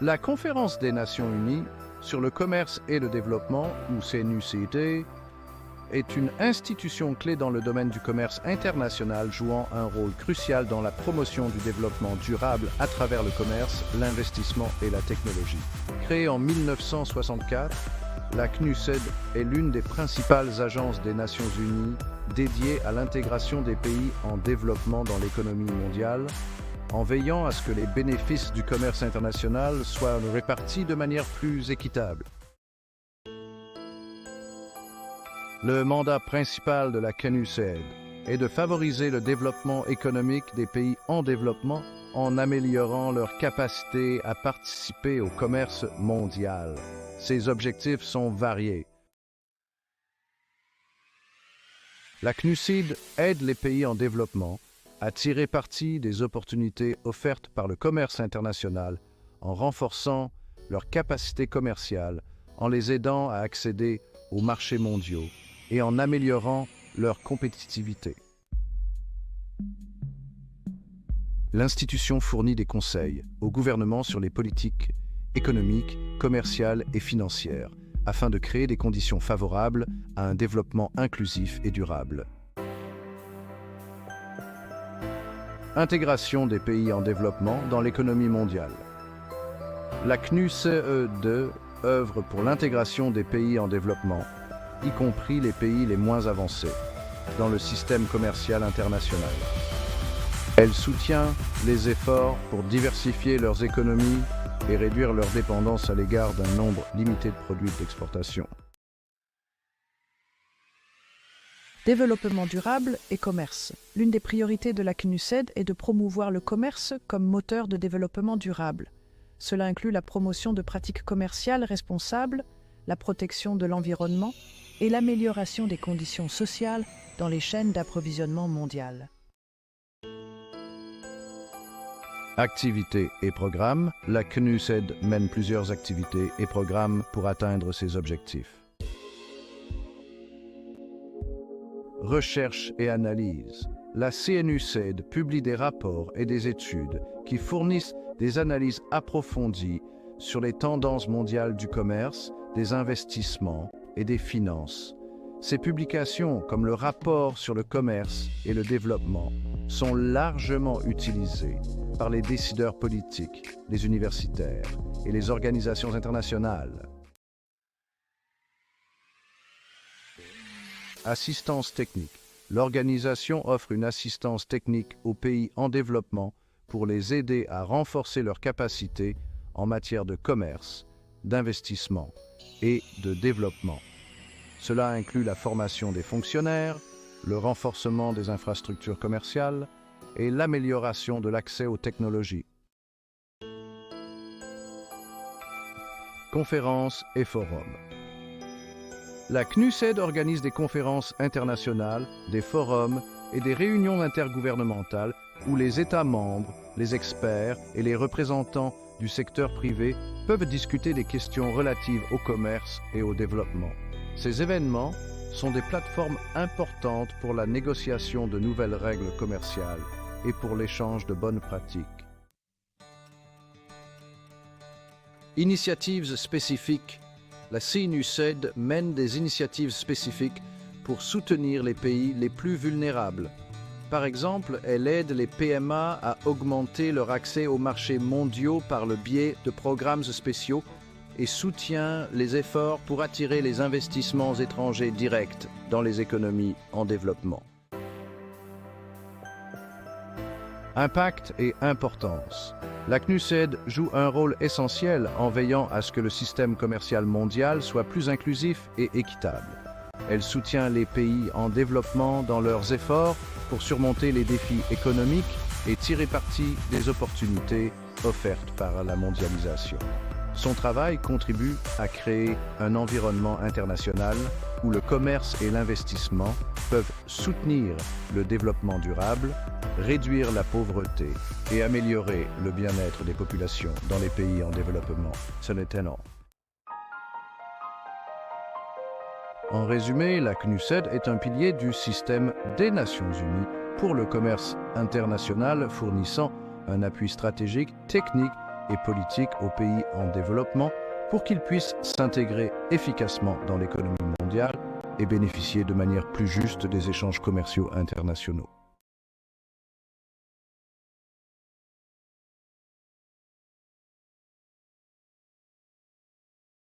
La Conférence des Nations Unies sur le commerce et le développement, ou CNUCD, est une institution clé dans le domaine du commerce international jouant un rôle crucial dans la promotion du développement durable à travers le commerce, l'investissement et la technologie. Créée en 1964, la CNUCD est l'une des principales agences des Nations Unies dédiée à l'intégration des pays en développement dans l'économie mondiale, en veillant à ce que les bénéfices du commerce international soient répartis de manière plus équitable. Le mandat principal de la CNUCD est de favoriser le développement économique des pays en développement en améliorant leur capacité à participer au commerce mondial. Ses objectifs sont variés. La CNUCD aide les pays en développement à tirer parti des opportunités offertes par le commerce international en renforçant leur capacité commerciale, en les aidant à accéder aux marchés mondiaux et en améliorant leur compétitivité. L'institution fournit des conseils au gouvernement sur les politiques économiques, commerciales et financières, afin de créer des conditions favorables à un développement inclusif et durable. Intégration des pays en développement dans l'économie mondiale. La CNUCED œuvre pour l'intégration des pays en développement, y compris les pays les moins avancés, dans le système commercial international. Elle soutient les efforts pour diversifier leurs économies et réduire leur dépendance à l'égard d'un nombre limité de produits d'exportation. Développement durable et commerce. L'une des priorités de la CNUCD est de promouvoir le commerce comme moteur de développement durable. Cela inclut la promotion de pratiques commerciales responsables, la protection de l'environnement et l'amélioration des conditions sociales dans les chaînes d'approvisionnement mondiales. Activités et programmes. La CNUCD mène plusieurs activités et programmes pour atteindre ses objectifs. Recherche et analyse. La CNUCD publie des rapports et des études qui fournissent des analyses approfondies sur les tendances mondiales du commerce, des investissements et des finances. Ces publications, comme le rapport sur le commerce et le développement, sont largement utilisées par les décideurs politiques, les universitaires et les organisations internationales. Assistance technique. L'organisation offre une assistance technique aux pays en développement pour les aider à renforcer leurs capacités en matière de commerce, d'investissement et de développement. Cela inclut la formation des fonctionnaires, le renforcement des infrastructures commerciales et l'amélioration de l'accès aux technologies. Conférences et forums. La CNUCD organise des conférences internationales, des forums et des réunions intergouvernementales où les États membres, les experts et les représentants du secteur privé peuvent discuter des questions relatives au commerce et au développement. Ces événements sont des plateformes importantes pour la négociation de nouvelles règles commerciales et pour l'échange de bonnes pratiques. Initiatives spécifiques. La CNUCD mène des initiatives spécifiques pour soutenir les pays les plus vulnérables. Par exemple, elle aide les PMA à augmenter leur accès aux marchés mondiaux par le biais de programmes spéciaux et soutient les efforts pour attirer les investissements étrangers directs dans les économies en développement. Impact et importance. La CNUCD joue un rôle essentiel en veillant à ce que le système commercial mondial soit plus inclusif et équitable. Elle soutient les pays en développement dans leurs efforts pour surmonter les défis économiques et tirer parti des opportunités offertes par la mondialisation. Son travail contribue à créer un environnement international où le commerce et l'investissement peuvent soutenir le développement durable, réduire la pauvreté et améliorer le bien-être des populations dans les pays en développement. Ce n'est étonnant. En résumé, la CNUCD est un pilier du système des Nations Unies pour le commerce international, fournissant un appui stratégique, technique et politiques aux pays en développement pour qu'ils puissent s'intégrer efficacement dans l'économie mondiale et bénéficier de manière plus juste des échanges commerciaux internationaux.